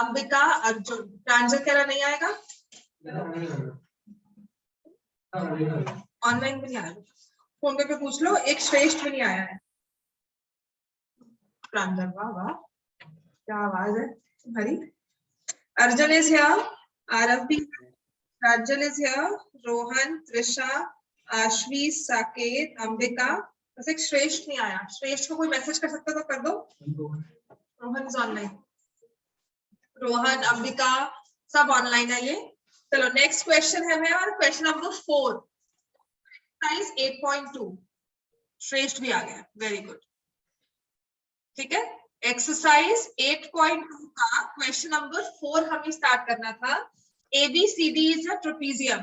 अंबिका, अर्जुन। प्रांजल कह रहा नहीं आएगा, ऑनलाइन भी नहीं आएगा, फोन पे पूछ लो। एक श्रेष्ठ भी नहीं आया है। प्रांजल, वाह वाह, क्या आवाज है तुम्हारी। Arjun is here, Aarav, Pranjal is here, Rohan, Trisha, Aashvi, Saket, Ambika, बस एक श्रेष्ठ नहीं आया। श्रेष्ठ को कोई मैसेज कर सकता तो कर दो। रोहन इज ऑनलाइन, रोहन, अंबिका सब ऑनलाइन है ये। चलो नेक्स्ट क्वेश्चन है हमारा क्वेश्चन नंबर 4, साइज 8.2। श्रेष्ठ भी आ गया, वेरी गुड। ठीक है, एक्सरसाइज 8.2 का क्वेश्चन नंबर 4 हमें स्टार्ट करना था। ABCD is a trapezium.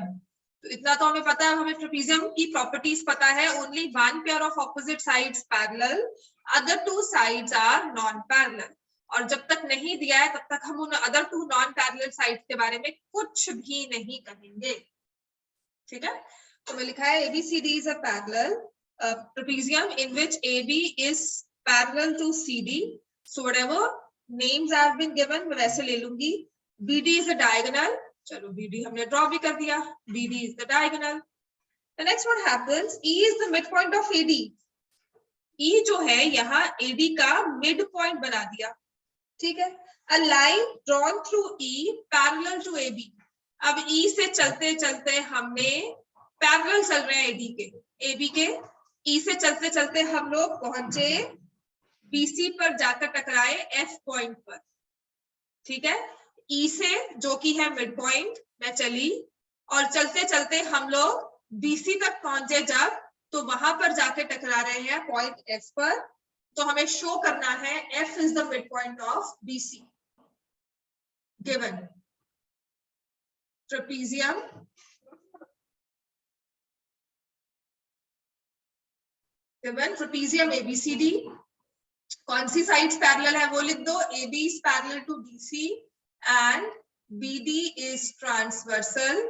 तो इतना तो हमें पता है, हमें ट्रेपेजियम की प्रॉपर्टीज पता है। Only one pair of opposite sides parallel, other two sides are non parallel. और जब तक नहीं दिया है तब तक हम उन other two non parallel sides के बारे में कुछ भी नहीं कहेंगे। ठीक है, तो मैं लिखा है ABCD is a parallel trapezium in which AB is parallel to CD. So whatever names have been given मैं वैसे ले लूंगी। BD is a diagonal, चलो BD हमने ड्रॉ भी कर दिया, BD is the diagonal. The next what happens, E is the midpoint of AD. E जो है यहाँ AD का मिड पॉइंट बना दिया। ठीक है, a line drawn through E parallel to AB. अब E से चलते चलते हमने पैरेलल चल रहे हैं AB के, E से चलते चलते हम लोग पहुंचे BC पर, जाकर टकराए F पॉइंट पर। ठीक है, E से जो कि है मिड पॉइंट मैं चली, और चलते चलते हम लोग BC तक पहुंचे जब, तो वहां पर जाके टकरा रहे हैं पॉइंट F पर। तो हमें शो करना है F is the mid point of BC। Given trapezium trapezium ABCD, कौन सी साइड्स पैरेलल है वो लिख दो। AB is parallel to BC and BD is transversal.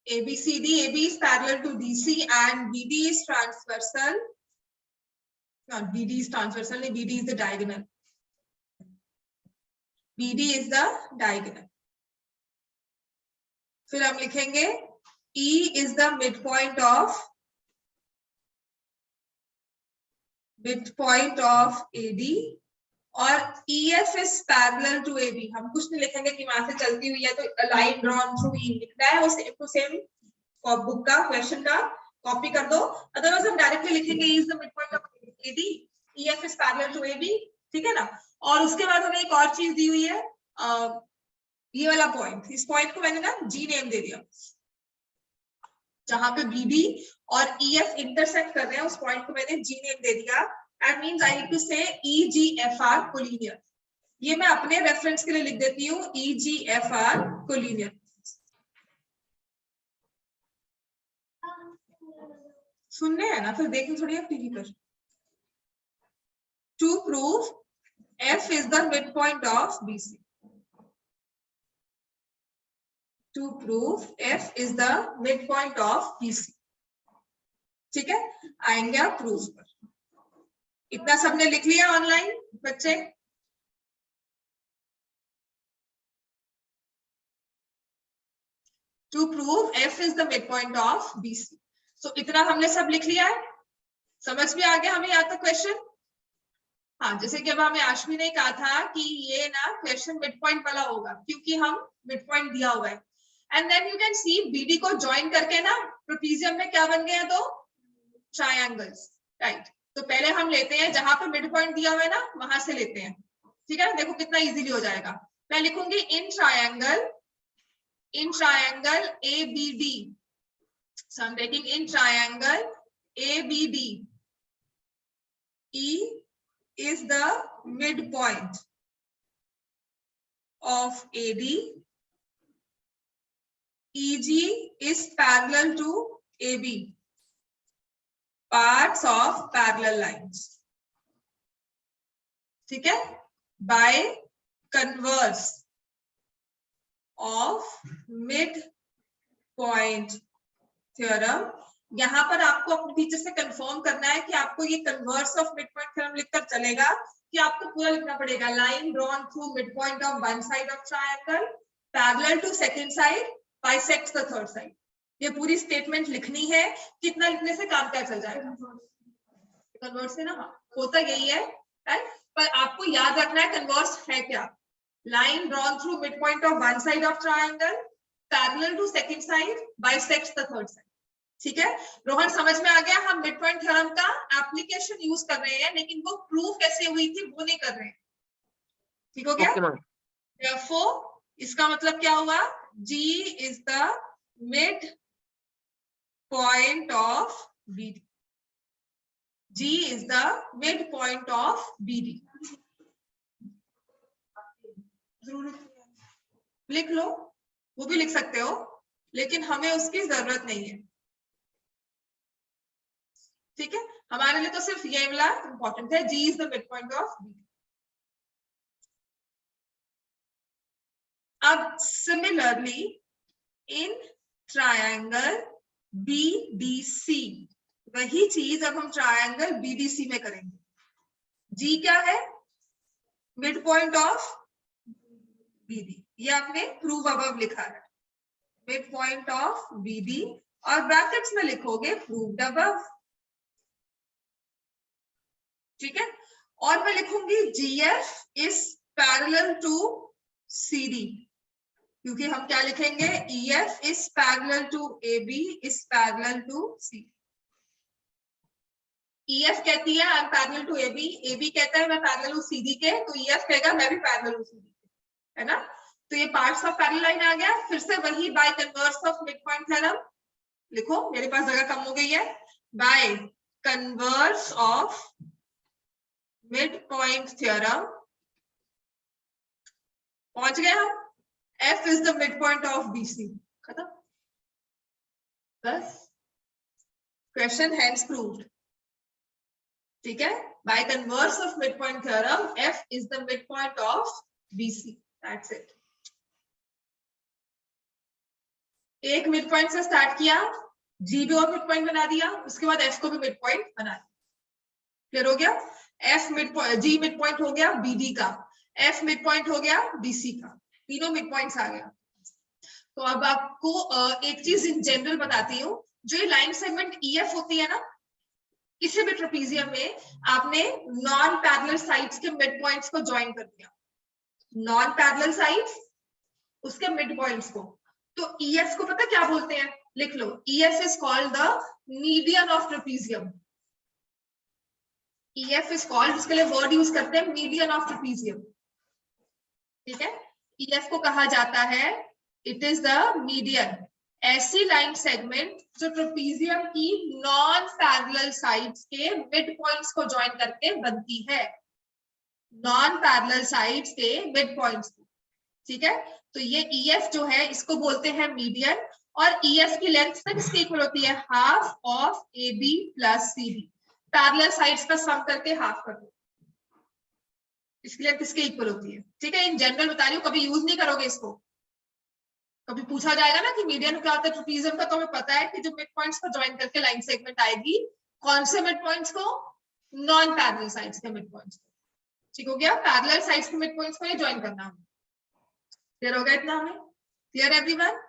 ABCD, AB is parallel to DC and BD is transversal. Not BD is transversal, BD is the diagonal. BD is the diagonal. फिर हम लिखेंगे E is the midpoint of AD और EF is parallel to AB। हम कुछ नहीं लिखेंगे कि वहां से चलती हुई है, तो लाइन ड्रॉन थ्रू E लिखना है। वो सेम टू सेम बुक का क्वेश्चन का कॉपी कर दो, अदरवाइज हम डायरेक्टली लिखेंगे E is the midpoint of AD, EF is parallel to AB। ठीक है ना। और उसके बाद हमें एक और चीज दी हुई है, ये वाला पॉइंट, इस पॉइंट को मैंने ना G नेम दे दिया। जहां पे BD और EF इंटरसेक्ट कर रहे हैं उस पॉइंट को मैंने G नेम दे दिया। That means I need to say EGFR collinear. ये मैं अपने रेफरेंस के लिए लिख देती हूँ EGFR कोलिनियर। सुनने हैं ना, फिर देखें थोड़ी आप टीवी पर। To prove F is the midpoint of BC. To prove F is the midpoint of BC. ठीक है, आएंगे आप प्रूफ पर। इतना सबने लिख लिया ऑनलाइन बच्चे? To prove F is the midpoint of BC. So इतना हमने सब लिख लिया है, समझ में आ गया हमें यहाँ तक क्वेश्चन? हाँ, जैसे कि अब हमें आश्वी ने कहा था कि ये ना क्वेश्चन मिड पॉइंट वाला होगा, क्योंकि हम मिड पॉइंट दिया हुआ है। And then you can see BD को ज्वाइन करके ना ट्रेपेजियम में क्या बन गया, दो ट्रायंगल्स, राइट। तो पहले हम लेते हैं जहां पे मिड पॉइंट दिया हुआ है ना, वहां से लेते हैं। ठीक है, देखो कितना इजीली हो जाएगा। मैं लिखूंगी in triangle ABD। So I'm taking in triangle ABD. E is the midpoint of AD. EG is parallel to AB. Parts of parallel lines. ठीक है, by converse of midpoint theorem. यहाँ पर आपको अपने टीचर से कंफर्म करना है कि आपको ये converse of mid point theorem लिखकर चलेगा कि आपको पूरा लिखना पड़ेगा, line drawn through mid point of one side of triangle parallel to second side bisects the third side. ये पूरी स्टेटमेंट लिखनी है। कितना लिखने से काम क्या चल जाएगा, कन्वर्स है ना, होता यही है, राइट। पर आपको याद रखना है कन्वर्स है क्या, line drawn through mid point of one side of triangle parallel to second side bisects the third side. ठीक है रोहन, समझ में आ गया। हम मिड पॉइंट थ्योरम का एप्लीकेशन यूज कर रहे हैं, लेकिन वो प्रूफ कैसे हुई थी वो नहीं कर रहे हैं। ठीक हो गया। Therefore, इसका मतलब क्या हुआ, G is the mid point of BD. G is the mid point of BD. लिख लो, वो भी लिख सकते हो, लेकिन हमें उसकी जरूरत नहीं है। ठीक है, हमारे लिए तो सिर्फ ये वाला इंपॉर्टेंट है, G is the mid point of BD. अब सिमिलरली इन ट्रायंगल BDC, वही चीज अब हम ट्रायंगल BDC में करेंगे। G क्या है, मिड पॉइंट ऑफ BD, ये आपने प्रूव अबव लिखा है, मिड पॉइंट ऑफ BD, और ब्रैकेट्स में लिखोगे प्रूव्ड अबव। ठीक है, और मैं लिखूंगी GF is parallel to CD, क्योंकि हम क्या लिखेंगे, EF is parallel to AB is parallel to CD। EF कहती है I am parallel to AB, AB कहता है मैं पैरेलल हूं CD के, तो EF कहेगा मैं भी पैरेलल हूं CD के, है ना। तो ये पार्ट्स ऑफ पैरेलल लाइन आ गया। फिर से वही by converse of mid point theorem लिखो, मेरे पास जगह कम हो गई है। By converse of mid point theorem पहुंच गए हम, F is the midpoint of BC, खत्म, बस क्वेश्चन hence proved। ठीक है, by converse of midpoint theorem F is the midpoint of BC, that's it। एक मिड पॉइंट से स्टार्ट किया, G भी और मिड पॉइंट बना दिया, उसके बाद F को भी मिड पॉइंट बना दिया। क्लियर हो गया, F mid point, G mid point हो गया BD का, F मिड पॉइंट हो गया BC का, तीनों मिड पॉइंट्स आ गया। तो अब आपको एक चीज इन जनरल बताती हूँ, जो ये लाइन सेगमेंट EF होती है ना, किसी भी ट्रेपेजियम में आपने नॉन पैरेलल साइड्स के मिड पॉइंट्स को ज्वाइन कर दिया, नॉन पैरेलल साइड्स उसके मिड पॉइंट्स को, तो EF को पता क्या बोलते हैं, लिख लो, EF is called the median of trapezium. EF is called, इसके लिए वर्ड यूज करते हैं मीडियन ऑफ ट्रेपेजियम। ठीक है, EF को कहा जाता है, इट इज द मीडियन, ऐसी लाइन सेगमेंट जो ट्रेपेजियम की नॉन पैरेलल साइड्स के मिड पॉइंट्स को ज्वाइन करके बनती है, नॉन पैरेलल साइड्स के मिड पॉइंट्स को। ठीक है, तो ये EF जो है इसको बोलते हैं मीडियन, और EF की लेंथ तक किसके इक्वल होती है, half of AB plus CD, parallel sides का सम करके हाफ कर दो, इसके लिए किसके इक्वल होती है। ठीक है, इन जनरल बता रही हूँ, कभी यूज नहीं करोगे इसको, कभी पूछा जाएगा ना कि मीडियन क्या होता है ट्रेपेजियम का, तो हमें पता है कि जो मिड पॉइंट्स को ज्वाइन करके लाइन सेगमेंट आएगी, कौन से मिड पॉइंट्स को, नॉन पैरेलल साइड्स के मिड पॉइंट्स को। ठीक हो गया, पैरेलल साइड्स के मिड पॉइंट्स को ही ज्वाइन करना हमें। क्लियर हो गया इतना हमें, क्लियर एवरीवन।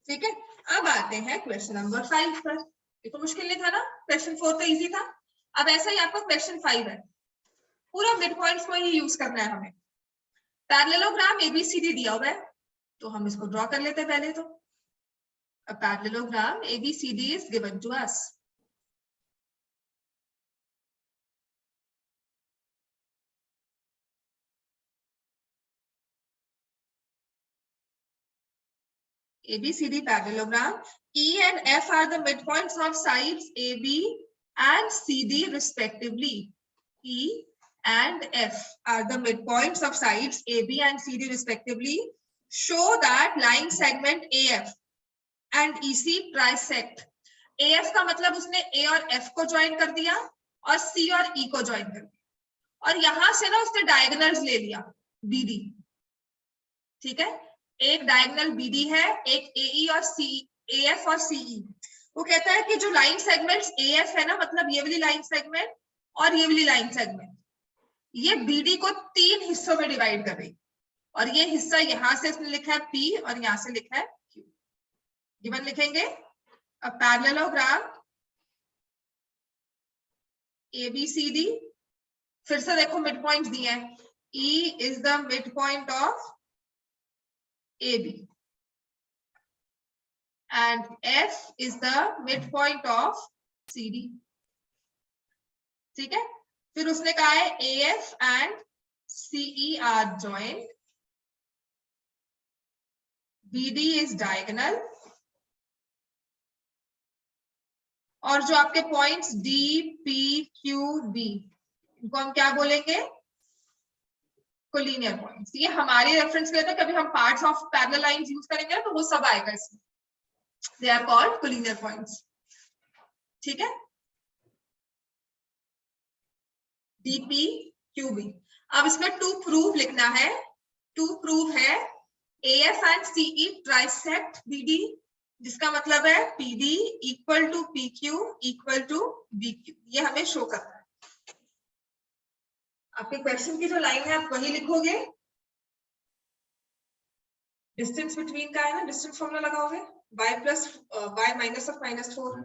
ठीक है, अब आते हैं क्वेश्चन नंबर 5 पर। ये तो मुश्किल नहीं था ना, क्वेश्चन 4 तो इजी था। अब ऐसा ही आपका क्वेश्चन 5 है, पूरा मिड पॉइंट्स को ही यूज करना है हमें। पैरेललोग्राम ABCD दिया हुआ है, तो हम इसको ड्रॉ कर लेते हैं पहले तो। A parallelogram ABCD is given to us. ABCD parallelogram, E and F are the midpoints of sides AB and CD respectively. E and F are the midpoints of sides AB and CD respectively. Show that line segment AF and EC trisect. AF का मतलब उसने A और F को join कर दिया और C और E को ज्वाइन कर दिया, और यहां से ना उसने डायगोनल्स ले लिया BD। ठीक है, एक डायगोनल BD है, एक AE और AF और CE। वो कहता है कि जो लाइन सेगमेंट्स AF है ना, मतलब ये वाली लाइन सेगमेंट और ये वाली लाइन सेगमेंट, ये BD को 3 हिस्सों में डिवाइड कर रही, और ये हिस्सा यहां से इसने लिखा है P और यहां से लिखा है Q। गिवन लिखेंगे अ पैरेललोग्राम ABCD, फिर से देखो मिड पॉइंट दिए हैं, E is the mid point of AB and F is the midpoint of CD। ठीक है, फिर उसने कहा है AF and CE are joined, BD is diagonal, और जो आपके points D, P, Q, B, इनको हम क्या बोलेंगे, कोलिनियर पॉइंट्स। ये हमारे रेफरेंस के लिए, कभी हम parts of parallel lines use करेंगे तो वो सब आएगा इसमें, they are called collinear points. ठीक है, DP, QB। अब इसमें टू प्रूव लिखना है, टू प्रूव है AF and CE trisect BD, जिसका मतलब है PD equal to PQ equal to BQ, ये हमें शो करना है। आपके क्वेश्चन की जो लाइन है आप वही लिखोगे, डिस्टेंस बिटवीन का है ना, डिस्टेंस फॉर्मूला लगाओगे y minus of -4,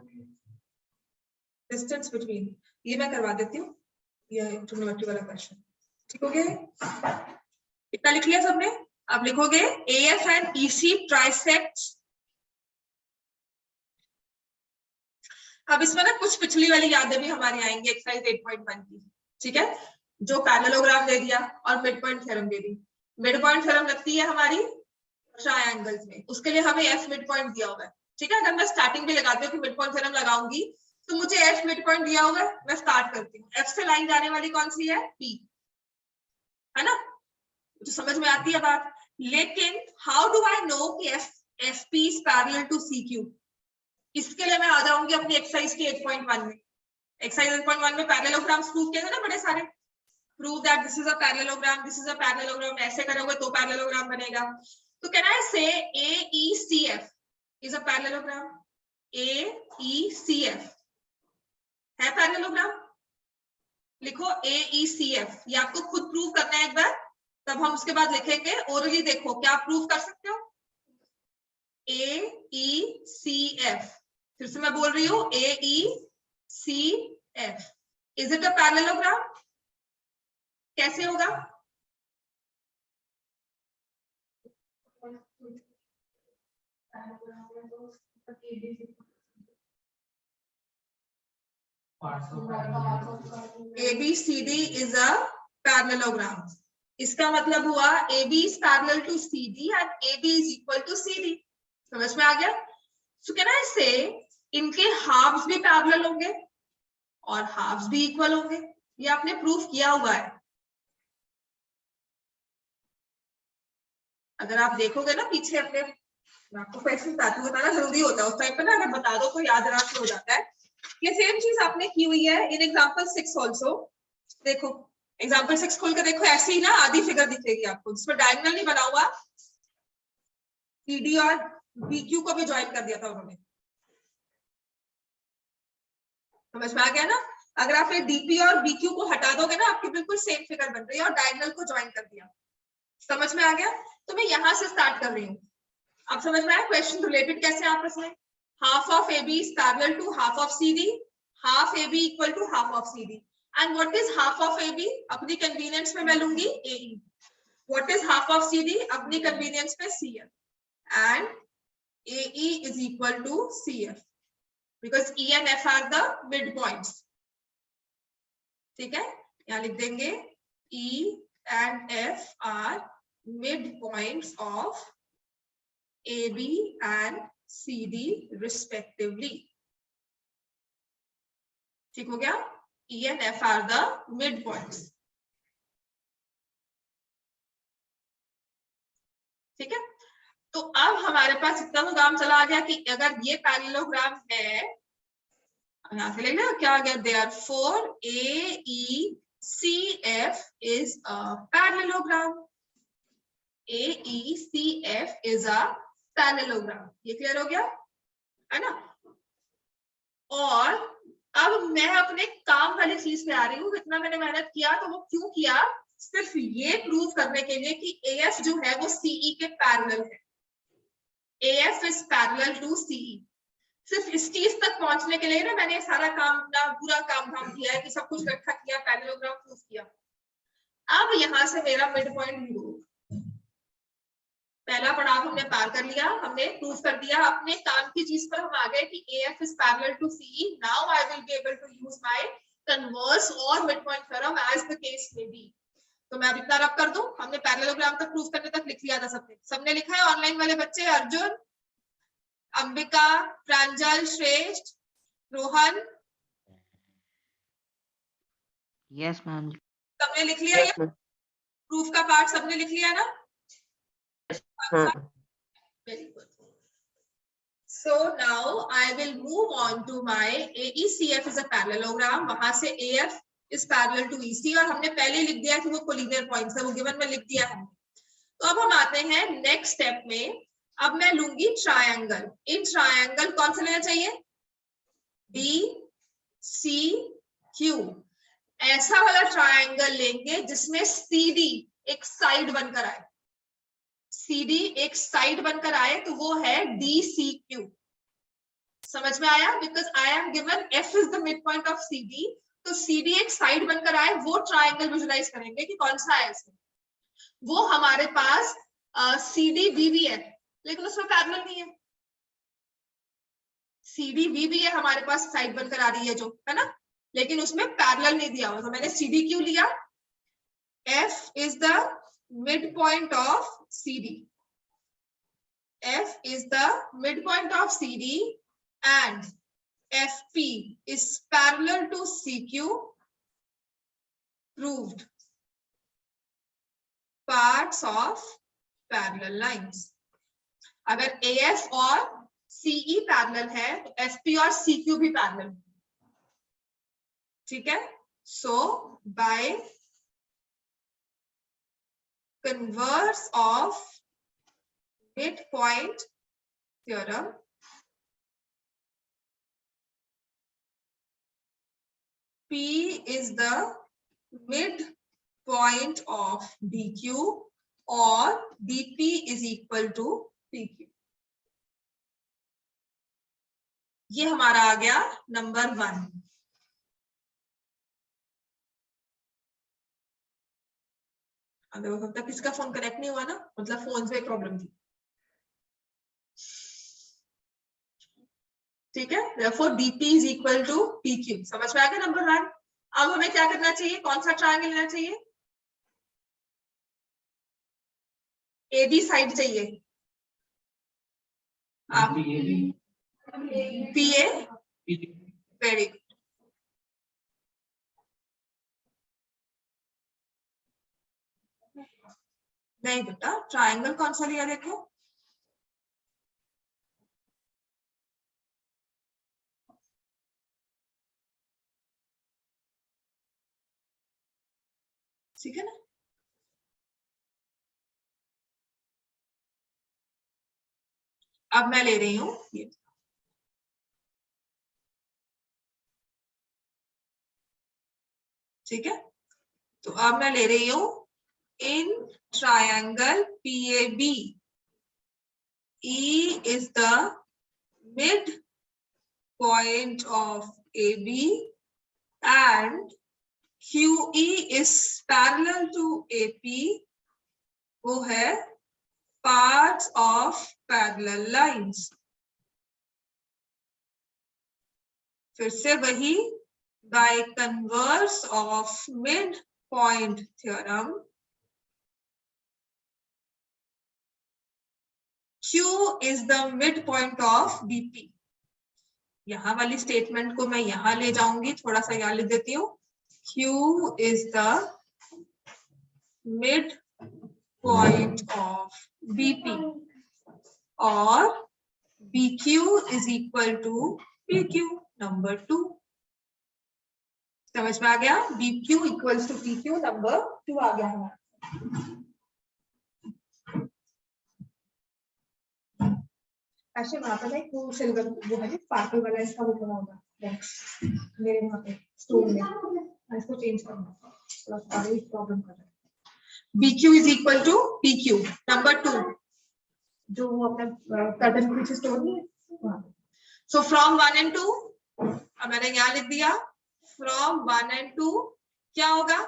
distance between, ये मैं करवा देती हूँ, ये ट्रिग्नोमेट्री वाला क्वेश्चन। ठीक हो गया, इतना लिख लिया सबने। अब लिखोगे AF एंड EC ट्राइसेक्ट। अब इसमें ना कुछ पिछली वाली यादें भी हमारी आएंगी एक्सरसाइज 8.1 की। ठीक है, जो पैरेललोग्राम दे दिया और मिड पॉइंट थ्योरम दे दी। मिड पॉइंट थ्योरम लगती है हमारी ट्रायंगल्स में, उसके लिए हमें F मिड पॉइंट दिया हुआ है। ठीक है, अगर मैं स्टार्टिंग में लगाती हूँ कि मिड पॉइंट थ्योरम लगाऊंगी तो मुझे F मिड पॉइंट दिया हुआ है, मैं स्टार्ट करती हूँ। F से लाइन जाने वाली कौन सी है, P, है ना, तो समझ में आती है बात। लेकिन हाउ डू आई नो कि FP is parallel to CQ, इसके लिए मैं आ जाऊंगी अपनी एक्सरसाइज की 8.1 में। एक्सरसाइज 8.1 में पैरेललोग्राम्स प्रूव किए थे ना बड़े सारे, prove that this is a parallelogram, this is a parallelogram, ऐसे करोगे तो पैरेललोग्राम बनेगा। तो कैन आई से AECF is a parallelogram, AECF है पैरेललोग्राम, लिखो AECF, ये आपको खुद प्रूव करना है एक बार, तब हम उसके बाद लिखेंगे। ओरली देखो क्या प्रूव कर सकते हो, AECF, फिर से मैं बोल रही हूँ AECF, is it a parallelogram, कैसे होगा, ABCD is a parallelogram, इसका मतलब हुआ AB is parallel to CD and AB is equal to CD। समझ में आ गया। So can I say इनके हाफ्स भी पैरेलल होंगे और हाफ्स भी इक्वल होंगे, ये आपने प्रूफ किया हुआ है। अगर आप देखोगे ना पीछे अपने, आपको क्वेश्चन बताना जरूरी होता है उस टाइम पे ना, अगर बता दो तो याद रखना हो जाता है। ये सेम चीज आपने की हुई है इन एग्जांपल 6 आल्सो। देखो एग्जांपल 6 खोल के देखो, ऐसे ही ना आधी फिगर दिखेगी आपको जिसमें डायगोनल नहीं बना हुआ, PD और BQ को भी ज्वाइन कर दिया था उन्होंने। समझ में आ गया ना, अगर आप DP और BQ को हटा दोगे ना आपकी बिल्कुल सेम फिगर बन रही है, और डायगोनल को ज्वाइन कर दिया। समझ में आ गया, तो मैं यहां से स्टार्ट कर रही हूँ। अब समझ में आया क्वेश्चन रिलेटेड कैसे आपस में, half of AB is parallel to half of CD, half AB equal to half of CD, and what is half of AB, अपनी कन्वीनियंस में मैं लूंगी AE, what is half of CD, अपनी convenience में CF, and AE is equal to CF because E and F are the midpoints। ठीक है, यहाँ लिख देंगे E and F are midpoints of AB and CD respectively। ठीक हो गया, E and F are the midpoints। ठीक है, तो अब हमारे पास इतना तो काम चला आ गया कि अगर ये पैरेललोग्राम है, यहां से लेना क्या आ गया, therefore AECF is a parallelogram, AECF is a parallelogram. ये क्लियर हो गया है ना। और अब मैं अपने काम वाली चीज पे आ रही हूँ, इतना मैंने मेहनत किया तो वो क्यों किया, सिर्फ ये प्रूव करने के लिए कि AF जो है वो CE के पैरेलल है। AF is parallel to CE। सिर्फ इस चीज तक पहुंचने के लिए ना मैंने सारा काम ना पूरा काम धाम किया है कि सब कुछ इकट्ठा किया, पैरेललोग्राम प्रूव किया। अब यहां से मेरा मिड पॉइंट ढूंढो। पहला पड़ाव हमने पार कर लिया, हमने प्रूव कर दिया, अपने काम की चीज पर हम आ गए कि AF is parallel to CE। Now I will be able to use my converse और mid point theorem as the case may be. तो मैं अब इतना रब कर दूं, हमने पैरेललोग्राम तक प्रूव करने तक लिख लिया था सबने लिखा है ऑनलाइन वाले बच्चे? अर्जुन, अंबिका, प्रांजल, श्रेष्ठ, रोहन, यस मैम। सबने लिख लिया? ये प्रूफ का पार्ट सबने लिख लिया ना? Very good. So now I will move on to my AECF is a parallelogram, वहां से AF is parallel to EC, और हमने पहले लिख दिया कि वो कोलिनियर पॉइंट्स है, वो गिवन में लिख दिया है। तो अब हम आते हैं नेक्स्ट स्टेप में। अब मैं लूंगी ट्रायंगल। इन ट्रायंगल कौन सा लेना चाहिए? DCQ। ऐसा वाला ट्रायंगल लेंगे जिसमें CD एक साइड बनकर आए। CD एक साइड बनकर आए तो वो है DCQ। समझ में आया? Because I am given F is the mid point of CD, तो CD एक साइड बनकर आए, वो ट्रायंगल विजुलाइज करेंगे कि कौन सा है इसमें। वो हमारे पास CDB भी है, लेकिन उसमें पैरेलल नहीं है। CDB भी है हमारे पास, साइड बनकर आ रही है जो, है ना, लेकिन उसमें पैरेलल नहीं दिया हुआ। तो मैंने CDQ लिया। F is the midpoint of CD. F is the midpoint of CD and FP is parallel to CQ. Proved. Parts of parallel lines. अगर AF और CE पैरेलल है तो FP और CQ भी पैरेलल। ठीक है? So by converse of midpoint theorem, P is the midpoint of DQ और DP is equal to PQ। ये हमारा आ गया नंबर 1। अगर हो सकता है किसका फोन कनेक्ट नहीं हुआ ना, मतलब फोन में प्रॉब्लम थी। ठीक है, therefore DP is equal to PQ। समझ में आ गया नंबर 1। अब हमें क्या करना चाहिए? कौन सा ट्रायंगल लेना चाहिए? AB साइड चाहिए। PA, very good. नहीं बेटा, ट्रायंगल कौन सा लिया देखो। ठीक है ना? अब मैं ले रही हूँ ये। ठीक है, तो अब मैं ले रही हूँ in triangle PAB, E is the midpoint of AB and QE is parallel to AP, वो है parts of parallel lines। फिर से वही, by converse of midpoint theorem, Q is the midpoint of DP। यहां वाली स्टेटमेंट को मैं यहां ले जाऊंगी, थोड़ा सा यहां लिख देती हूँ। Q is the midpoint of BP और BQ is equal to PQ, number 2। समझ में आ गया? BQ equals to PQ, number 2 आ गया हमारा। ऐसे वहां पर एक वो सिल्वर वो है स्पार्कल वाला, इसका वो बना होगा। नेक्स्ट मेरे वहां पे स्टोर में मैं इसको चेंज करूंगा, थोड़ा सारे प्रॉब्लम कर रहा है। BQ is equal to PQ number 2 जो वो अपने कर्टन के पीछे स्टोर नहीं है वहां पे। सो फ्रॉम 1 and 2 अब मैंने यहाँ लिख दिया फ्रॉम 1 and 2 क्या होगा,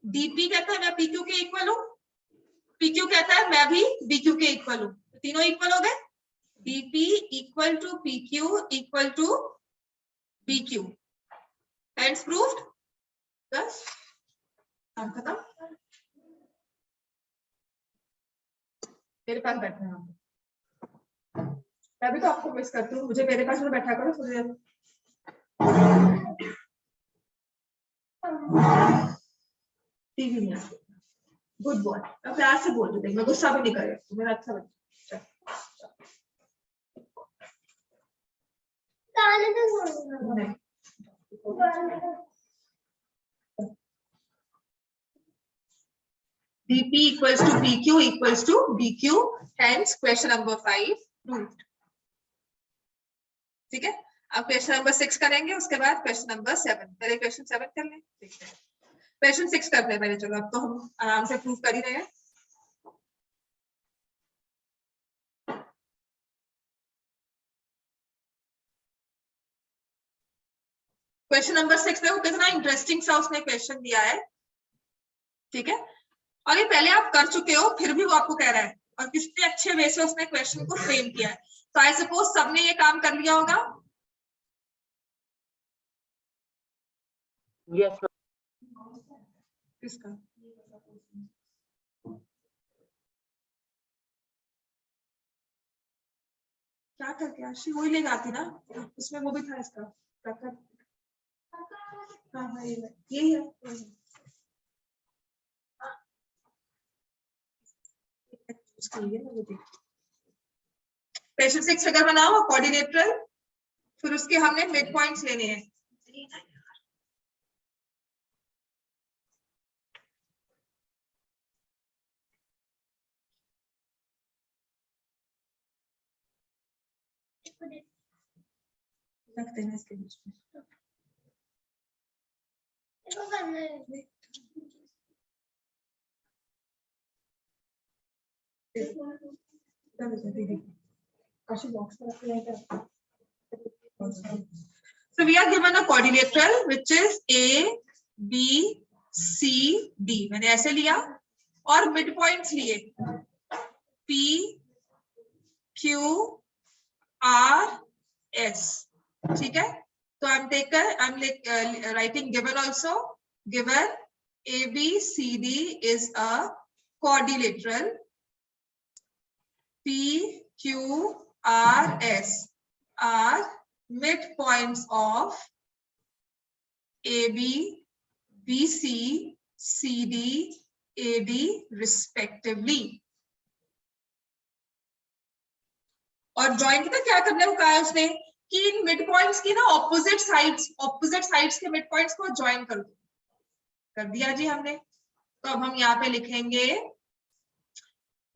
DP कहता है मैं PQ के इक्वल हूँ, PQ कहता है मैं भी BQ के इक्वल हूँ, तीनों इक्वल हो गए। DP equal to PQ equal to BQ, hence proved। बस काम खत्म। मेरे पास बैठना है, मैं भी तो आपको मिस करती हूँ, मुझे मेरे पास में बैठा करो थोड़ी देर। टीवी नहीं आती, गुड बॉय, मैं प्यार से बोल रही थी, मैं गुस्सा भी नहीं कर रही, मेरा अच्छा बच्चा। नहीं। DP equals to PQ equals to BQ, hence question number 5 proved। ठीक है, अब क्वेश्चन नंबर 6 करेंगे, उसके बाद क्वेश्चन नंबर 7। पहले क्वेश्चन 7 कर लें, देखते हैं। क्वेश्चन 6 करते हैं पहले, चलो अब तो हम आराम से प्रूव कर ही रहे हैं। क्वेश्चन नंबर 6 देखो कितना इंटरेस्टिंग सा उसने क्वेश्चन दिया है, ठीक है, और ये पहले आप कर चुके हो फिर भी वो आपको कह रहा है, और कितने अच्छे वे से उसने क्वेश्चन को फ्रेम किया है। तो आई सपोज सबने ये काम कर लिया होगा। Yes, किसका? क्या करके आशी वही लेके आती ना, उसमें वो भी था इसका प्रकट। हाँ हाँ यही है। क्वेश्चन 6 फिगर बनाओ कोऑर्डिनेटर, फिर उसके हमने मिड पॉइंट्स लेने हैं। रखते हैं इसके बीच में। So we are given a quadrilateral which is A, B, C, D। मैंने ऐसे लिया और मिड पॉइंट्स लिए P, Q, R, S, ठीक है। तो I'm writing given also, given ABCD is a quadrilateral, P, Q, R, S are midpoints of AB, BC, CD, AD respectively। और join कितना क्या करने को कहा है उसने कि इन मिड पॉइंट्स की ना ऑपोजिट साइड्स के मिड पॉइंट्स को ज्वाइन कर दो। कर दिया जी हमने। तो अब हम यहाँ पे लिखेंगे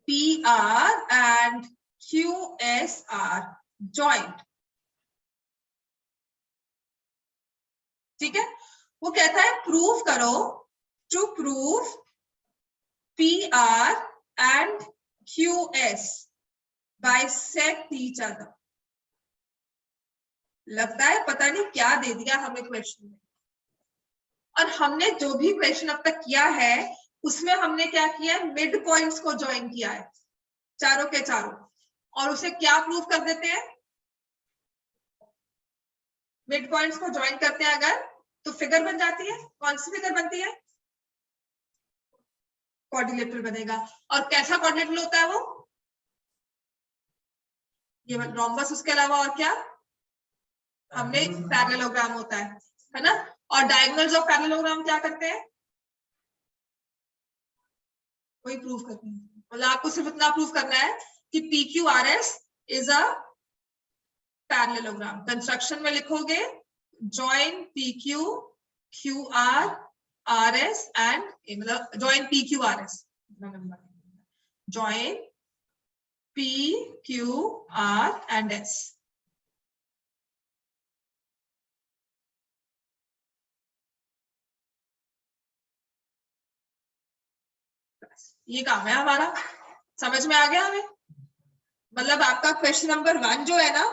PR and QS are joined। ठीक है, वो कहता है प्रूव करो, to prove PR and QS bisect each other. लगता है पता नहीं क्या दे दिया हमें क्वेश्चन में, और हमने जो भी क्वेश्चन अब तक किया है उसमें हमने क्या किया है, मिड पॉइंट्स को ज्वाइन किया है चारों के चारों, और उसे क्या प्रूव कर देते हैं, मिड पॉइंट्स को ज्वाइन करते हैं अगर तो फिगर बन जाती है। कौन सी फिगर बनती है? क्वाड्रिलेटरल बनेगा। और कैसा क्वाड्रिलेटरल होता है वो? ये रोम्बस, उसके अलावा और क्या हमने पैरेललोग्राम होता है ना। और डायगोनल्स ऑफ पैरेललोग्राम क्या करते हैं? वही प्रूव करते हैं। मतलब आपको सिर्फ इतना प्रूव करना है कि PQRS is a parallelogram. Construction में लिखोगे join PQ QR RS and मतलब join PQRS, join PQR and S। ये काम है हमारा। समझ में आ गया हमें? मतलब आपका क्वेश्चन नंबर 1 जो है ना,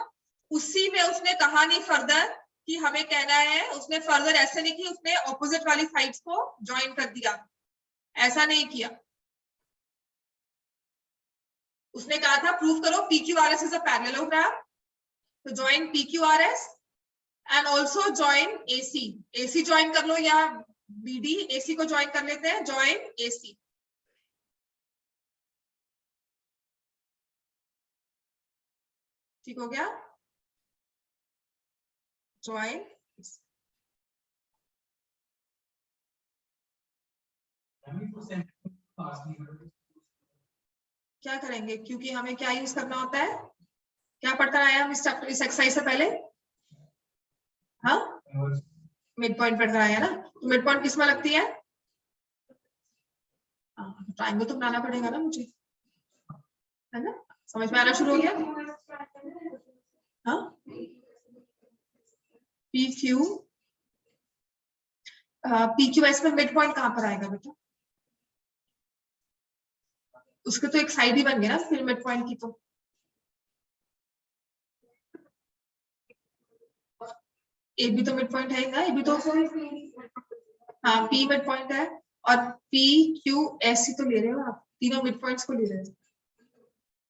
उसी में उसने कहा नहीं फर्दर कि हमें कहना है, उसने फर्दर ऐसे नहीं कि उसने ऑपोजिट वाली साइड्स को ज्वाइन कर दिया, ऐसा नहीं किया। उसने कहा था प्रूव करो PQRS इज अ पैरेललोग्राम, तो join PQRS and also join AC। AC join कर लो या BD, AC को ज्वाइन कर लेते हैं, ज्वाइन AC। ठीक हो गया? ज्वाइन। क्या करेंगे, क्योंकि हमें क्या यूज करना होता है, क्या पढ़ता आया हम इस एक्सरसाइज से पहले? हाँ, मिड पॉइंट पढ़ता आया ना, तो मिड पॉइंट किसमें लगती है? ट्रायंगल तो बनाना पड़ेगा ना मुझे, है ना? समझ में आना शुरू हो गया? हाँ, PQS में मिड पॉइंट कहाँ पर आएगा बेटा? उसके तो एक साइड ही बन गया ना फिर मिड पॉइंट की, तो ए भी तो मिड पॉइंट है ना, ए भी तो, हाँ P मिड पॉइंट है, और PQS ही तो ले रहे हो आप, तीनों मिड पॉइंट्स को ले रहे हो।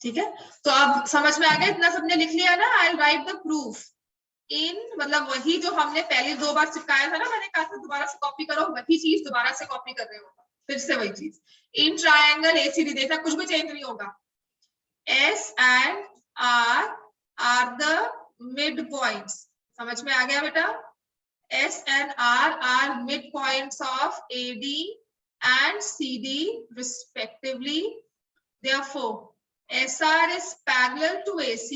ठीक है, तो अब समझ में आ गया, इतना सबने लिख लिया ना? आई राइट द प्रूफ इन, मतलब वही जो हमने पहले 2 बार चिपकाया था ना, मैंने कहा था दोबारा से कॉपी करो, वही चीज दोबारा से कॉपी कर रहे हो, फिर से वही चीज। इन ट्रायंगल ACD, देखा कुछ भी चेंज नहीं होगा। S and R are the mid points। समझ में आ गया बेटा? S and R are mid points of AD and CD respectively. Therefore, SR is parallel to AC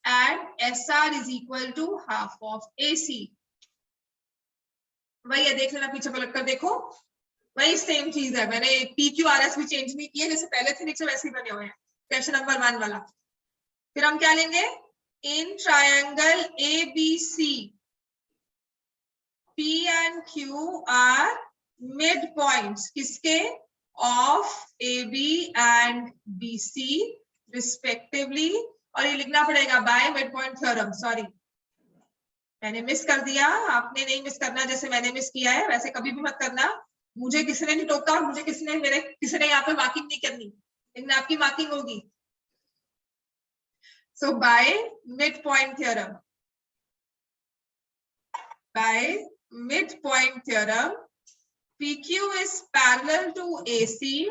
and SR is equal to half of AC। वही है, देख लेना पीछे पलट कर देखो, वही सेम चीज है। मैंने PQRS भी चेंज नहीं किया, जैसे पहले थे नीचे वैसे ही बने हुए हैं, क्वेश्चन नंबर 1 वाला। फिर हम क्या लेंगे? In triangle ABC, P and Q are mid points किसके? Of AB and BC respectively। और ये लिखना पड़ेगा bye mid point theorem. Sorry, मैंने मिस कर दिया, आपने नहीं मिस करना, जैसे मैंने मिस किया है वैसे कभी भी मत करना। मुझे किसी ने नहीं टोका, मुझे किसी ने यहाँ पे मार्किंग नहीं करनी, लेकिन आपकी मार्किंग होगी। So by mid point theorem, by midpoint theorem, PQ is parallel to AC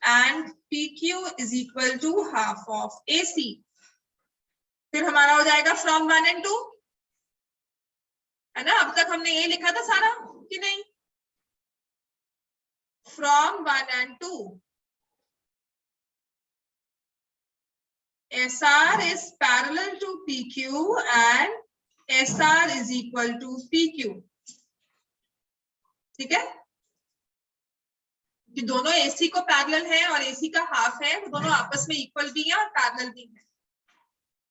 and PQ is equal to half of AC। फिर हमारा हो जाएगा from 1 and 2, है ना? अब तक हमने ये लिखा था सारा कि नहीं? From 1 and 2, SR is parallel to PQ and SR is equal to PQ। ठीक है, कि दोनों AC को पैरेलल है और AC का हाफ है, वो दोनों आपस में इक्वल भी है और पैरेलल भी है।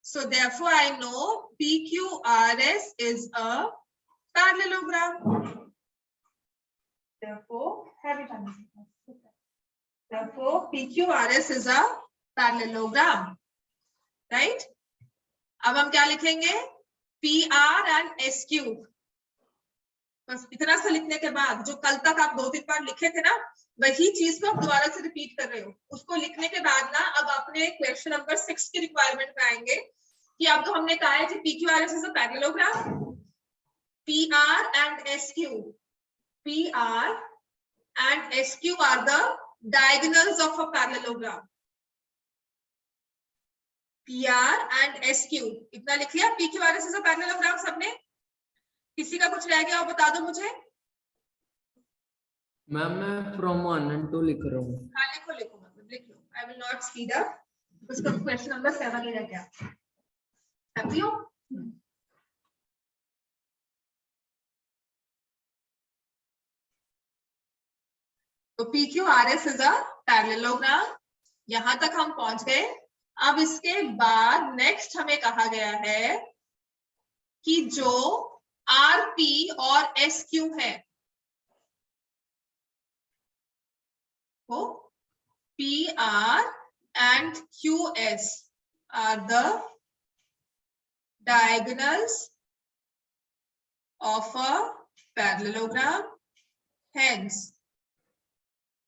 So therefore I know PQRS is a parallelogram। Therefore PQRS is a parallelogram, right? अब हम क्या लिखेंगे? PR and SQ। बस इतना सा लिखने के बाद, जो कल तक आप 2-3 बार लिखे थे ना, वही चीज को आप दोबारा से रिपीट कर रहे हो। उसको लिखने के बाद ना, अब अपने क्वेश्चन नंबर 6 की रिक्वायरमेंट में आएंगे कि अब तो हमने कहा है कि PQRS is a parallelogram, PR and SQ are the diagonals of a parallelogram। PR and SQ इतना लिख लिया। PQRS is a parallelogram सबने? किसी का कुछ रह गया हो बता दो मुझे। मैम मैं फ्रॉम 1 and 2 लिख रहा हूँ। हाँ लिखो मतलब लिख लो। I will not speed up because question number 7 ही रह गया। हैप्पी हो? तो PQRS is a parallelogram, यहां तक हम पहुंच गए। अब इसके बाद नेक्स्ट हमें कहा गया है कि जो RP और SQ है वो PR and QS are the diagonals of a parallelogram. Hence,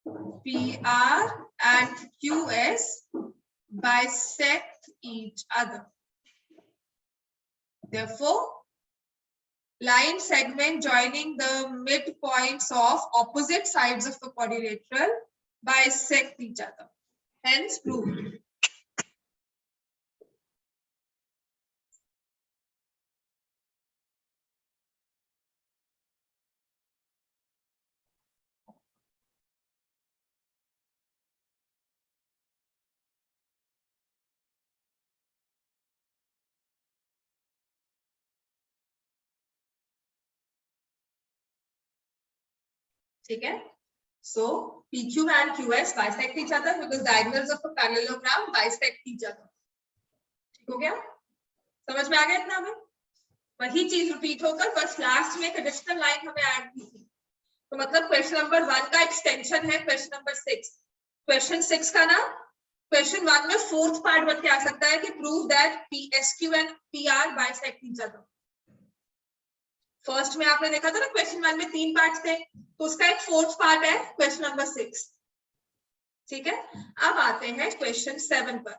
PR and QS bisect each other. Therefore, line segment joining the midpoints of opposite sides of the quadrilateral bisect each other. Hence, proved. ठीक है? So PQ and QS bisect each other because diagonals of a parallelogram bisect each other. ठीक हो गया? समझ में आ गया इतना हमें? वही चीज रिपीट होकर बस लास्ट में एक एडिशनल लाइन हमें ऐड की थी. तो मतलब क्वेश्चन नंबर 1 का एक्सटेंशन है क्वेश्चन नंबर 6. क्वेश्चन 6 का ना क्वेश्चन 1 में फोर्थ पार्ट बन के आ सकता है कि prove that PSQ and PR bisect each other. First में आपने देखा था ना क्वेश्चन 1 में 3 पार्ट्स थे, तो उसका एक फोर्थ पार्ट है क्वेश्चन नंबर 6. ठीक है, अब आते हैं क्वेश्चन 7 पर.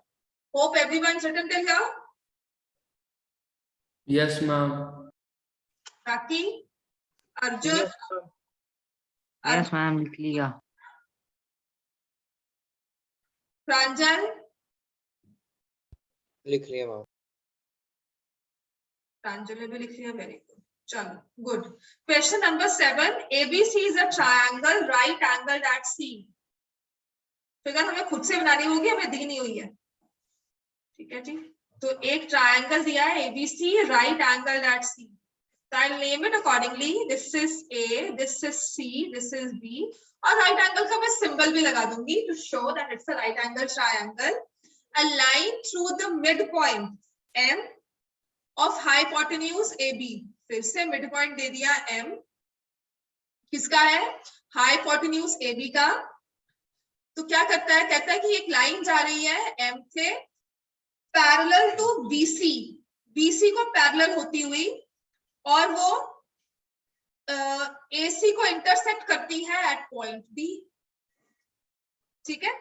Hope everyone written till here. Yes, ma'am. Rocky, Arjun, Yes, ma'am. लिख लिया. प्रांजल, लिख लिया मैम. प्रांजल ने भी लिख लिया. Very good. चलो, good. Question number 7. ABC is a triangle right angled at C. Figure हमें खुद से बनानी होगी, हमें दी नहीं हुई है. ठीक है जी. तो एक ट्रायंगल दिया है ABC right angled at C. So I'll name it accordingly. This is A, this is C, this is B. और right angle का मैं symbol भी लगा दूंगी to show that it's a right angle triangle. A line through the midpoint M of hypotenuse AB. फिर से midpoint दे दिया M. किसका है? Hypotenuse AB का. तो क्या करता है? कहता है कि एक लाइन जा रही है M से पैरेलल टू BC. BC को पैरेलल होती हुई और वो AC को इंटरसेक्ट करती है एट पॉइंट B. ठीक है?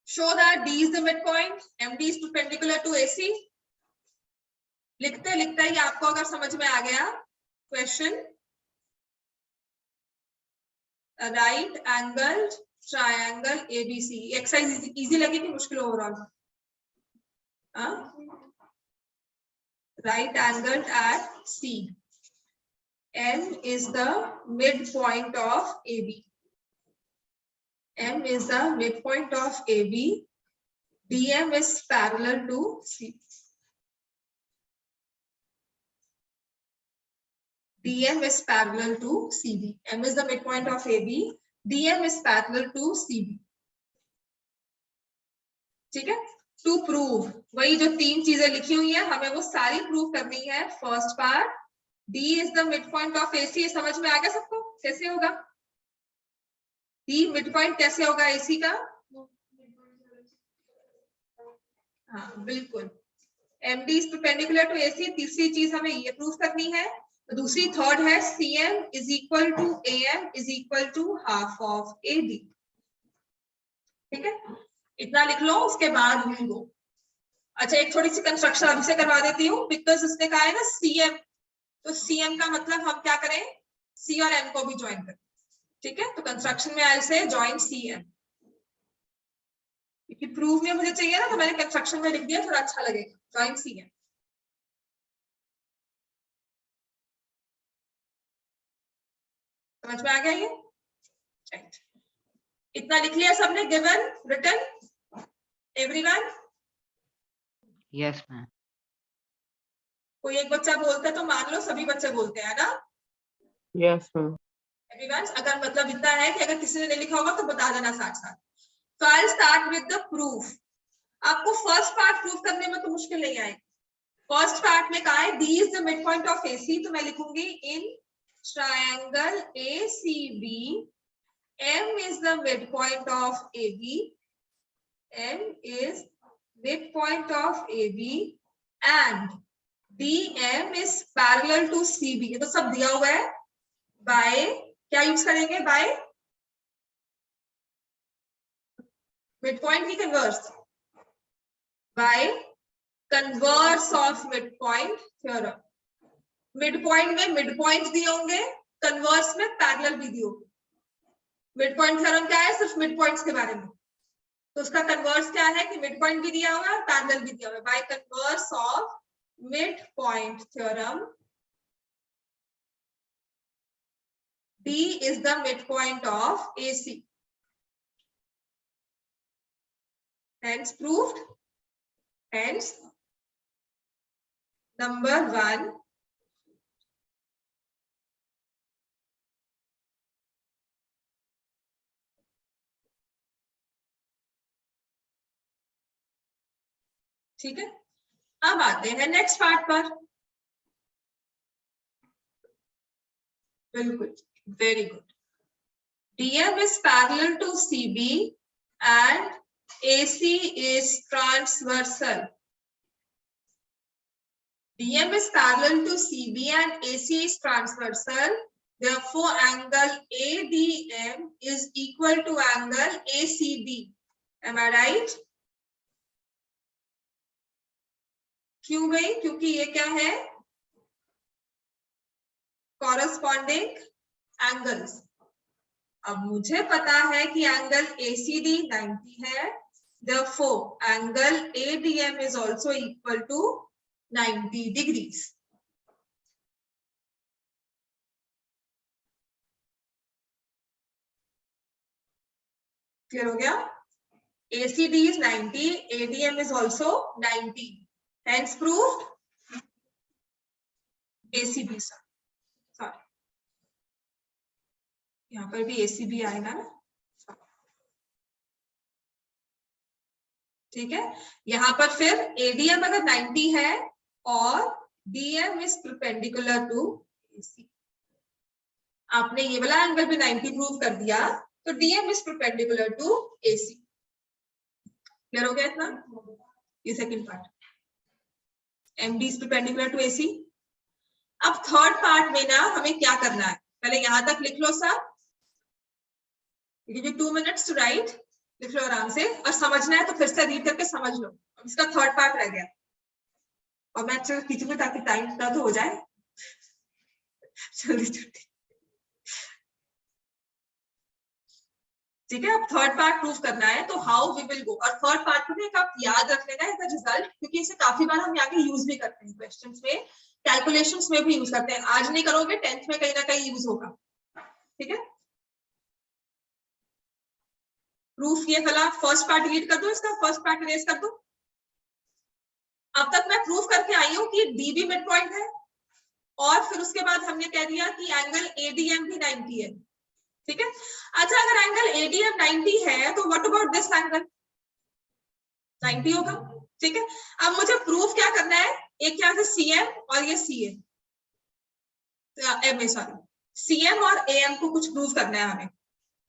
Show that D is the midpoint, MD is perpendicular to AC. लिखते लिखते ही आपको अगर समझ में आ गया question, right angle triangle ABC. Exercise easy लगी कि मुश्किल overall? Right angled at C. M is the midpoint of AB. M is the midpoint of AB. DM is parallel to C. DM is parallel to CB. M is the midpoint of AB. DM is parallel to CB. ठीक है? To prove, वही जो 3 चीजें लिखी हुई है हमें वो सारी प्रूव करनी है. First part, D is the midpoint of AC. समझ में आ गया सबको? कैसे होगा D midpoint? कैसे होगा AC का? हाँ बिल्कुल. MD is perpendicular to AC. तीसरी चीज हमें ये प्रूव करनी है. दूसरी थर्ड है CM is equal to AM is equal to half of AD. ठीक है, इतना लिख लो. उसके बाद विल गो. अच्छा, एक थोड़ी सी कंस्ट्रक्शन अभी से करवा देती हूँ बिकॉज उसने कहा है ना CM, तो CM का मतलब हम क्या करें? C और M को भी ज्वाइन करें. ठीक है, तो कंस्ट्रक्शन में आई से ज्वाइन CM. क्योंकि प्रूफ में मुझे चाहिए ना, तो मैंने कंस्ट्रक्शन में लिख दिया, थोड़ा अच्छा लगेगा. Join CM. समझ में आ गया ये? राइट. इतना लिख लिया सबने? Given, written, everyone? Yes, ma'am. कोई एक बच्चा बोलता है तो मान लो सभी बच्चे बोलते हैं ना? Yes, ma'am. एवरीवन. अगर मतलब इतना है कि अगर किसी ने नहीं लिखा होगा तो बता देना साथ साथ. So I'll start with the proof. आपको फर्स्ट पार्ट प्रूफ करने में तो मुश्किल नहीं आएगी. फर्स्ट पार्ट में कहा है D is the midpoint of AC, तो मैं लिखूंगी in triangle ACB M is the midpoint of AB. M is midpoint of AB and DM is parallel to CB. ये तो सब दिया हुआ है. By क्या यूज करेंगे? By midpoint की converse. By converse of midpoint theorem. Midpoint में midpoint दिए होंगे, converse में parallel भी दिए होंगे. Midpoint theorem क्या है? सिर्फ midpoints के बारे में. तो उसका कन्वर्स क्या है कि मिड पॉइंट भी दिया हुआ है और पैरेलल भी दिया हुआ है. By converse of mid point theorem, D is the midpoint of AC. Hence proved. Hence number 1 ठीक है. अब आते हैं नेक्स्ट पार्ट पर. बिल्कुल, very good. DM is parallel to CB and AC is transversal. DM is parallel to CB and AC is transversal. Therefore, angle ADM is equal to angle ACB. Am I right? क्यों गई? क्योंकि ये क्या है? Corresponding angles. अब मुझे पता है कि एंगल ACD 90 है. Therefore, angle ADM is also equal to 90 degrees. Clear हो गया? ACD is 90, ADM is also 90. Hence proved. ACB sir. Sorry. यहाँ पर भी ACB आएगा ना. ठीक है. यहाँ पर फिर ADM अगर 90 है और DM is perpendicular to AC. आपने ये वाला एंगल भी 90 प्रूव कर दिया तो DM is perpendicular to AC. Clear हो गया इतना? ये second part. MD is perpendicular to AC. अब थर्ड पार्ट में ना हमें क्या करना है? पहले यहां तक लिख लो सब. Give you 2 minutes to write. लिख लो आराम से और समझना है तो फिर से रीड करके समझ लो. अब इसका थर्ड पार्ट रह गया और मैं अच्छा खींचूंगी ताकि टाइम का तो हो जाए. जल्दी जल्दी. ठीक है. अब थर्ड पार्ट प्रूव करना है तो हाउ वी विल गो. और थर्ड पार्ट में एक आप याद रख लेना इसका रिजल्ट, क्योंकि इसे काफी बार हम आगे यूज भी करते हैं क्वेश्चंस में, कैलकुलेशंस में भी यूज करते हैं. आज नहीं करोगे, 10th में कहीं ना कहीं यूज होगा. ठीक है. प्रूफ किए पहला फर्स्ट पार्ट रीड कर दो, इसका फर्स्ट पार्ट इरेज कर दो. अब तक मैं प्रूफ करके आई हूं कि डी भी मिड पॉइंट है और फिर उसके बाद हमने कह दिया कि एंगल एडीएम भी 90 है. ठीक है. अच्छा, अगर एंगल एडीएम 90 है तो व्हाट अबाउट दिस एंगल? 90 होगा. ठीक है. अब मुझे प्रूफ क्या करना है? एक यहाँ से सीएम और ये सीएम एम सॉरी सीएम और एएम को कुछ प्रूफ करना है हमें.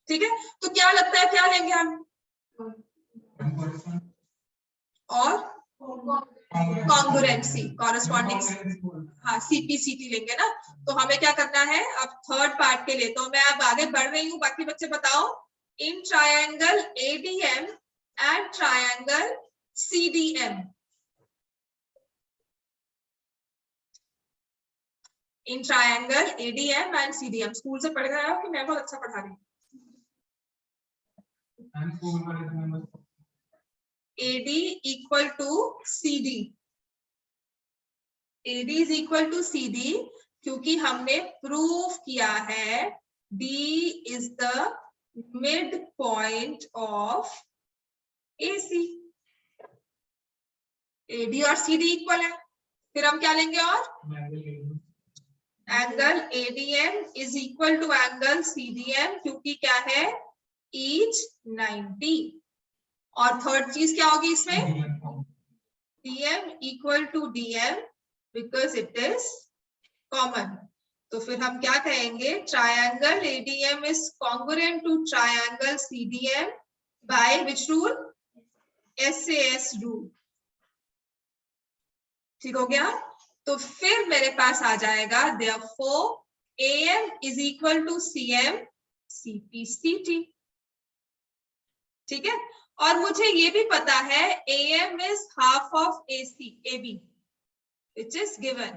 ठीक है. तो क्या लगता है क्या लेंगे हम? और कॉन्ग्रुएंसी, कॉरेस्पॉन्डिंग. हाँ, सीपीसीटी लेंगे ना. तो हमें क्या करना है अब थर्ड पार्ट के लिए? तो मैं अब आगे बढ़ रही हूँ, बाकी बच्चे बताओ. In triangle ADM and triangle CDM, in triangle ADM and CDM. School से पढ़ रहे हो कि मैं बहुत अच्छा पढ़ा रही हूँ? AD equal to CD. AD is equal to CD क्योंकि हमने प्रूव किया है D is the midpoint of AC. AD और CD इक्वल है. फिर हम क्या लेंगे? और angle ADM is equal to angle CDM क्योंकि क्या है? Each 90. और थर्ड चीज क्या होगी इसमें? DM equal to DM because it is common. तो फिर हम क्या कहेंगे, triangle ADM is congruent to triangle CDM by which rule, SAS rule. ठीक हो गया। तो फिर मेरे पास आ जाएगा therefore AM is equal to CM CP CT. ठीक है। और मुझे ये भी पता है AM is half of AC AB which is given,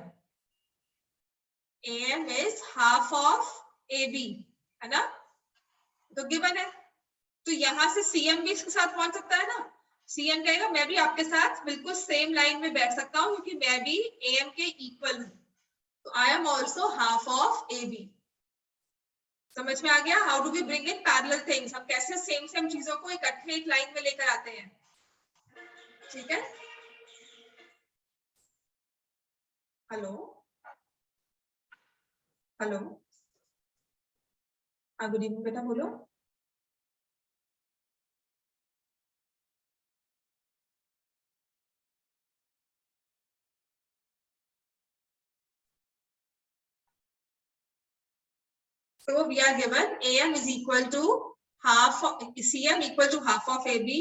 AM is half of AB, है ना, तो गिवन है। तो यहां से CM भी इसके साथ पहुंच सकता है ना, CM कहेगा मैं भी आपके साथ बिल्कुल सेम लाइन में बैठ सकता हूं क्योंकि मैं भी AM के इक्वल हूं, तो I am also half of AB। समझ में आ गया how do we bring in parallel things, हम कैसे सेम सेम चीजों को इकट्ठे एक लाइन में लेकर आते हैं। ठीक है, हेलो हेलो, हाँ गुड इवनिंग बेटा, बोलो। So we are given AM is equal to half of CM equal to half of AB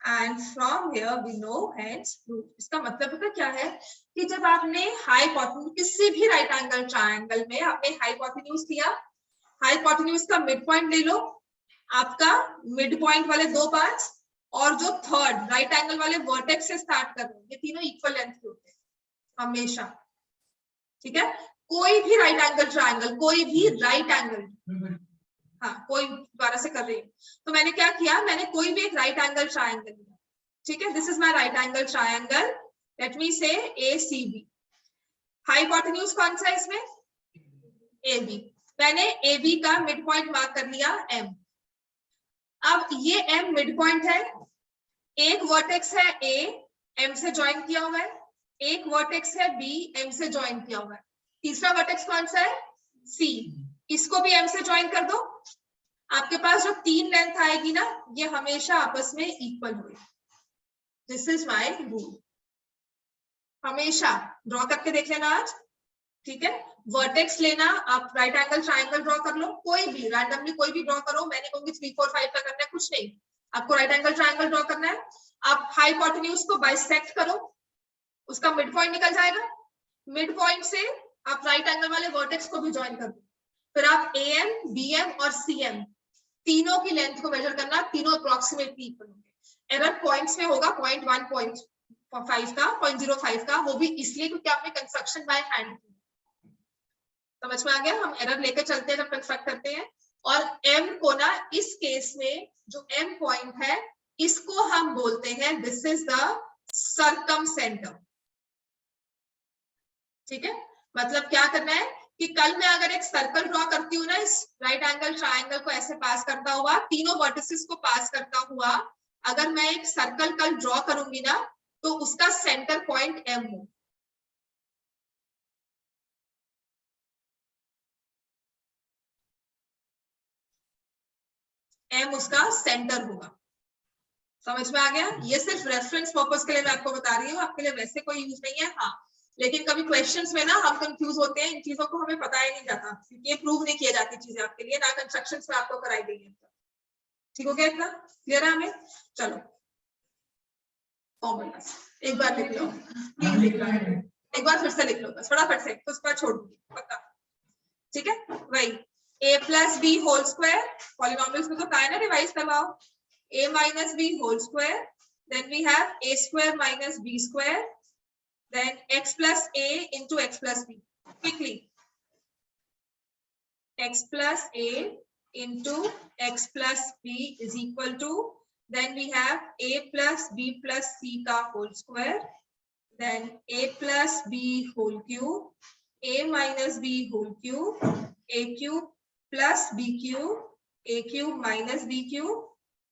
and from here we know hence proof। इसका मतलब पता क्या है कि जब आपने हाइपोटेन्यूज किसी भी राइट एंगल ट्रायंगल में आपने हाइपोटेन्यूज लिया, हाइपोटेन्यूज का मिड पॉइंट ले लो, आपका मिड पॉइंट वाले दो पार्ट्स और जो थर्ड राइट एंगल वाले वर्टेक्स से स्टार्ट कर रहे हैं, ये तीनों इक्वल लेंथ के होते हैं हमेशा। ठीक है, कोई भी राइट एंगल ट्रायंगल, कोई भी राइट एंगल, हाँ कोई दोबारा से कर रही हूँ, तो मैंने क्या किया, मैंने कोई भी एक राइट एंगल ट्रायंगल लिया। ठीक है, this is my right angle triangle, let me से ACB। हाइपोटेन्यूज कौन सा है इसमें, AB। मैंने AB का मिड पॉइंट मार्क कर लिया M। अब ये M मिड पॉइंट है, एक वर्टेक्स है A, M से ज्वाइन किया हुआ है, एक वर्टेक्स है B, M से ज्वाइन किया हुआ है, तीसरा वर्टेक्स कौन सा है C, इसको भी M से ज्वाइन कर दो। आपके पास जो तीन लेंथ आएगी ना, ये हमेशा आपस में इक्वल हुई। दिस इज माय रूल, हमेशा ड्रॉ करके देख लेना आज। ठीक है, वर्टेक्स लेना, आप राइट एंगल ट्रायंगल ड्रॉ कर लो, कोई भी रैंडमली कोई भी ड्रॉ करो, मैंने कहूंगी 3 4 5 का करना है, कुछ नहीं, आपको राइट एंगल ट्रायंगल ड्रॉ करना है। आप हाइपोटेन्यूज को बाइसेक्ट करो, उसका मिड पॉइंट निकल जाएगा, मिड पॉइंट से आप राइट एंगल वाले वर्टेक्स को भी ज्वाइन कर दो, फिर आप AM, BM और CM तीनों की लेंथ को मेजर करना, तीनों अप्रोक्सीमेटली इक्वल होंगे। एरर पॉइंट्स में होगा 0.1 0.5 का 0.05 का, वो भी इसलिए क्योंकि आपने कंस्ट्रक्शन बाय हैंड की। समझ में आ गया, हम एरर लेकर चलते हैं जब कंस्ट्रक्ट करते हैं। और M को ना इस केस में जो M पॉइंट है इसको हम बोलते हैं this is the circum centre. ठीक है, मतलब क्या करना है कि कल मैं अगर एक सर्कल ड्रॉ करती हूँ ना, इस राइट एंगल ट्रायंगल को ऐसे पास करता हुआ, तीनों वर्टिसेस को पास करता हुआ, अगर मैं एक सर्कल कल ड्रॉ करूंगी ना, तो उसका सेंटर पॉइंट M हो। M उसका सेंटर होगा। समझ में आ गया, ये सिर्फ रेफरेंस पर्पस के लिए मैं आपको बता रही हूँ, आपके लिए वैसे कोई यूज नहीं है। हाँ, लेकिन कभी क्वेश्चंस में ना हम कंफ्यूज होते हैं, इन चीजों को हमें पता ही नहीं जाता क्योंकि ये प्रूव नहीं किया जाती चीजें आपके लिए, ना कंस्ट्रक्शंस में आपको कराई गई है। ठीक हो गया, इतना क्लियर है हमें। चलो फॉर्मूलास एक बार लिख लो, प्लीज लिख लो, एक बार फिर से लिख लो, बस फटाफट से, तो उसका छोड़ दूंगी पक्का। ठीक है, वही a plus b whole square, polynomials में तो क्या है ना, रिवाइज करवाओ, a minus b whole square, then we have a square minus b square, then x plus a into x plus b. Quickly, x plus a into x plus b is equal to, then we have a plus b plus c ka whole square, then a plus b whole cube, a minus b whole cube, a cube plus b cube, a cube minus b cube,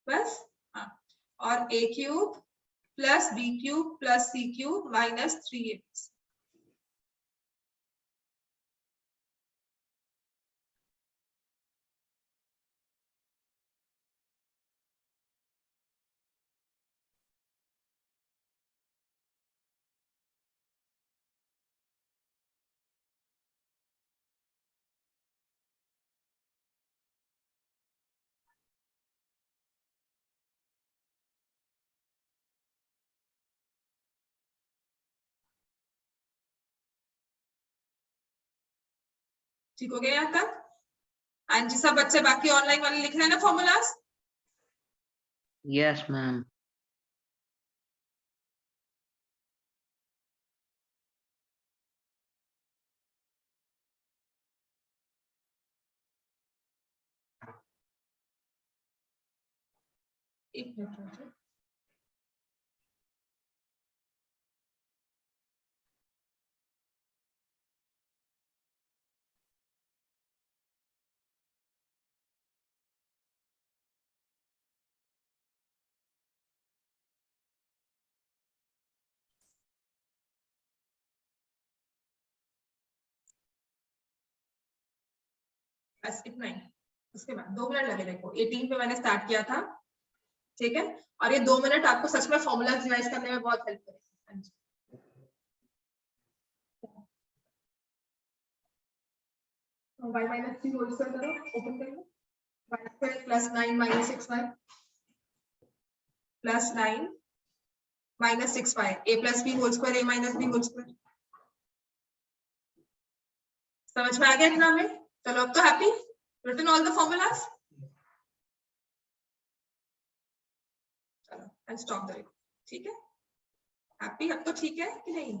बस हाँ, और a cube plus b cube plus c cube minus 3x। ठीक हो गया यहाँ तक? हाँ जी, सब बच्चे बाकी ऑनलाइन वाले लिख रहे हैं ना फॉर्मूलाज? Yes, ma'am. एक मिनट रुकिए। बस इतना ही। उसके बाद 2 मिनट लगे, देखो 18 पे मैंने स्टार्ट किया था, ठीक है, और ये 2 मिनट आपको सच में फॉर्मूला रिवाइज करने में बहुत हेल्प करेगी। हाँ जी। y माइनस 3 होल स्क्वायर करो, ओपन करो। y square plus 9 minus 6y plus 9 minus 6y, a plus b whole square, a minus b whole square. समझ में आ गया इतना में? चलो अब तो happy, written all the formulas. चलो आई स्टॉप द रिकॉर्ड, ठीक है? हैप्पी अब तो ठीक है कि नहीं?